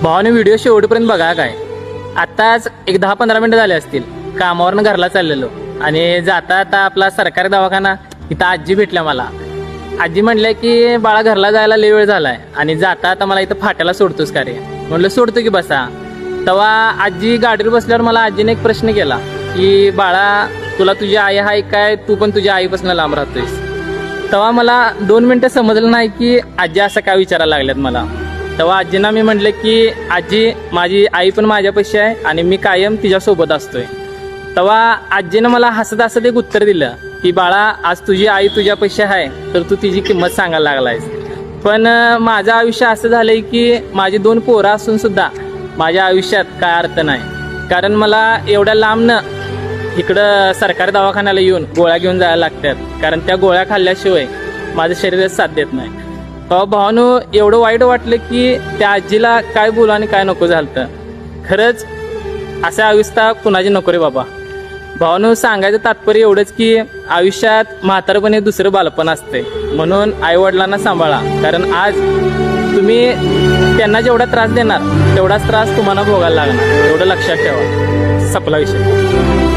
भावाने व्हिडिओ शेवटपर्यंत बघा काय. आताच एक 10-15 मिनिटं झाले असतील कामावरनं घरला चाललेलो आणि जाता आता आपला सरकारी दवाखाना इथं आजी भेटल्या मला. आजी म्हणल्या की बाळा घरला जायला लय वेळ झालाय आणि जाता आता मला इथं फाट्याला सोडतोस का रे. म्हणलं सोडतो की बसा. तेव्हा आजी गाडीवर बसल्यावर मला आजीने एक प्रश्न केला की बाळा तुला तुझी आई आहे काय, तू पण तुझ्या आईपासून लांब राहतोयस. तेव्हा मला 2 मिनिटं समजलं नाही की आजी असं काय विचारायला लागल्यात मला. तेव्हा आजींना मी म्हटलं की आजी माझी आई पण माझ्यापाशी आहे आणि मी कायम तिच्यासोबत असतोय. तेव्हा आजीनं मला हसत हसत एक उत्तर दिलं की बाळा आज तुझी आई तुझ्यापाशी आहे तर तू तिची किंमत सांगायला लागलायस. पण माझं आयुष्य असं झालंय की माझी 2 पोरं असून सुद्धा माझ्या आयुष्यात काय अर्थ नाही. कारण मला एवढ्या लांबनं इकडं सरकारी दवाखान्याला येऊन गोळ्या घेऊन जायला लागतात. कारण त्या गोळ्या खाल्ल्याशिवाय माझं शरीरच साथ देत नाही. तेव्हा भावानं एवढं वाईट वाटलं की त्या आजीला काय बोलू आणि काय नको झालं. खरंच अशा अवस्था कुणाची नको रे बाबा. भावानं सांगायचं तात्पर्य एवढंच की आयुष्यात म्हातारपणे दुसरं बालपण असते. म्हणून आईवडिलांना सांभाळा. कारण आज तुम्ही त्यांना जेवढा त्रास देणार तेवढाच त्रास तुम्हाला भोगायला लागणार. एवढं लक्षात ठेवा. संपला विषय.